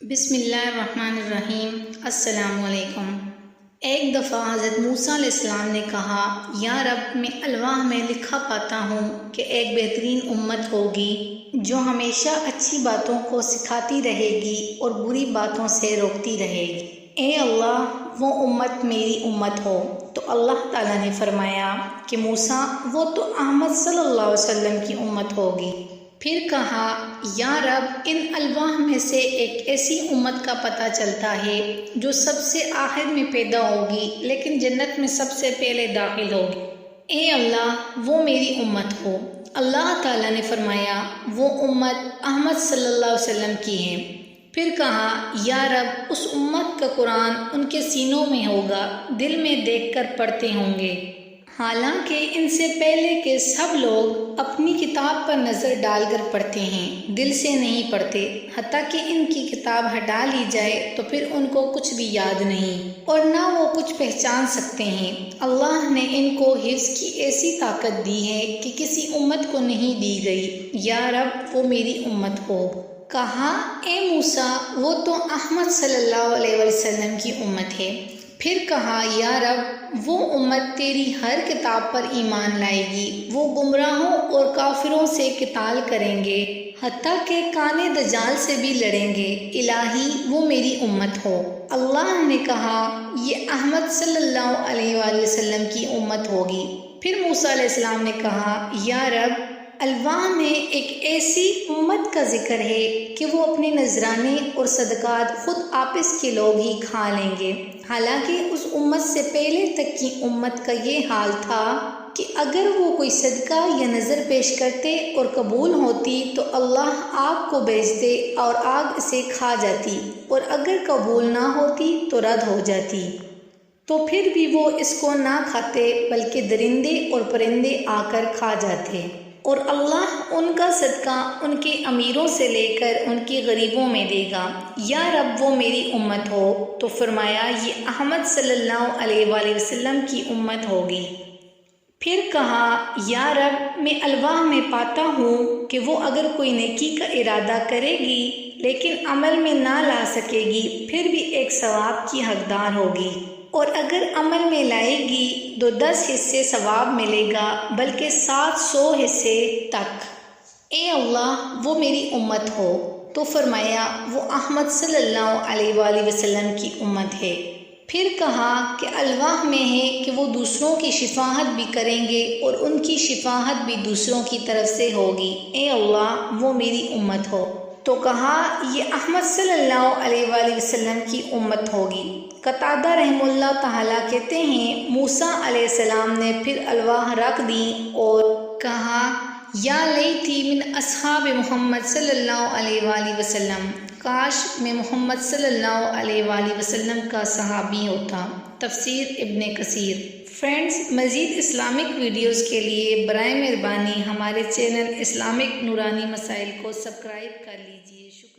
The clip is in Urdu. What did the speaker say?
بسم اللہ الرحمن الرحیم۔ السلام علیکم۔ ایک دفعہ حضرت موسیٰ علیہ السلام نے کہا، یا رب، میں الواح میں لکھا پاتا ہوں کہ ایک بہترین امت ہوگی جو ہمیشہ اچھی باتوں کو سکھاتی رہے گی اور بری باتوں سے روکتی رہے گی۔ اے اللہ، وہ امت میری امت ہو۔ تو اللہ تعالیٰ نے فرمایا کہ موسیٰ، وہ تو احمد صلی اللہ علیہ وسلم کی امت ہوگی۔ پھر کہا، یا رب، ان الواح میں سے ایک ایسی امت کا پتہ چلتا ہے جو سب سے آخر میں پیدا ہوگی لیکن جنت میں سب سے پہلے داخل ہوگی۔ اے اللہ، وہ میری امت ہو۔ اللہ تعالیٰ نے فرمایا، وہ امت احمد صلی اللہ علیہ وسلم کی ہے۔ پھر کہا، یا رب، اس امت کا قرآن ان کے سینوں میں ہوگا، دل میں دیکھ کر پڑھتے ہوں گے، حالانکہ ان سے پہلے کے سب لوگ اپنی کتاب پر نظر ڈال کر پڑھتے ہیں، دل سے نہیں پڑھتے، حتیٰ کہ ان کی کتاب ہٹا لی جائے تو پھر ان کو کچھ بھی یاد نہیں اور نہ وہ کچھ پہچان سکتے ہیں۔ اللہ نے ان کو حفظ کی ایسی طاقت دی ہے کہ کسی امت کو نہیں دی گئی۔ یا رب، وہ میری امت ہو۔ کہا، اے موسیٰ، وہ تو احمد صلی اللہ علیہ وسلم کی امت ہے۔ پھر کہا، یا رب، وہ امت تیری ہر کتاب پر ایمان لائے گی، وہ گمراہوں اور کافروں سے قتال کریں گے، حتیٰ کہ کانے دجال سے بھی لڑیں گے۔ الہی، وہ میری امت ہو۔ اللہ نے کہا، یہ احمد صلی اللہ علیہ وآلہ وسلم کی امت ہوگی۔ پھر موسیٰ علیہ السلام نے کہا، یا رب، الواح میں ایک ایسی امت کا ذکر ہے کہ وہ اپنے نذرانے اور صدقات خود آپس کے لوگ ہی کھا لیں گے، حالانکہ اس امت سے پہلے تک کی امت کا یہ حال تھا کہ اگر وہ کوئی صدقہ یا نذر پیش کرتے اور قبول ہوتی تو اللہ آگ کو بھیجتے اور آگ اسے کھا جاتی، اور اگر قبول نہ ہوتی تو رد ہو جاتی، تو پھر بھی وہ اس کو نہ کھاتے بلکہ درندے اور پرندے آ کر کھا جاتے، اور اللہ ان کا صدقہ ان کے امیروں سے لے کر ان کے غریبوں میں دے گا۔ یا رب، وہ میری امت ہو۔ تو فرمایا، یہ احمد صلی اللہ علیہ وآلہ وسلم کی امت ہوگی۔ پھر کہا، یا رب، میں الواح میں پاتا ہوں کہ وہ اگر کوئی نیکی کا ارادہ کرے گی لیکن عمل میں نہ لا سکے گی پھر بھی ایک ثواب کی حقدار ہوگی، اور اگر عمل میں لائے گی تو 10 حصے ثواب ملے گا بلکہ 700 حصے تک۔ اے اللہ، وہ میری امت ہو۔ تو فرمایا، وہ احمد صلی اللہ علیہ وآلہ وسلم کی امت ہے۔ پھر کہا کہ الواح میں ہے کہ وہ دوسروں کی شفاعت بھی کریں گے اور ان کی شفاعت بھی دوسروں کی طرف سے ہوگی۔ اے اللہ، وہ میری امت ہو۔ تو کہا، یہ احمد صلی اللہ علیہ وآلہ وسلم کی امت ہوگی۔ قتادہ رحمہ اللہ تعالیٰ کہتے ہیں، موسیٰ علیہ السلام نے پھر الواح رکھ دیں اور کہا، یا لیتی من اصحاب محمد صلی اللہ علیہ وآلہ وسلم، کاش میں محمد صلی اللہ علیہ وآلہ وسلم کا صحابی ہوتا۔ تفسیر ابن کثیر۔ فرینڈز، مزید اسلامک ویڈیوز کے لیے برائے مہربانی ہمارے چینل اسلامک نورانی مسائل کو سبسکرائب کر لیجیے۔ شکریہ۔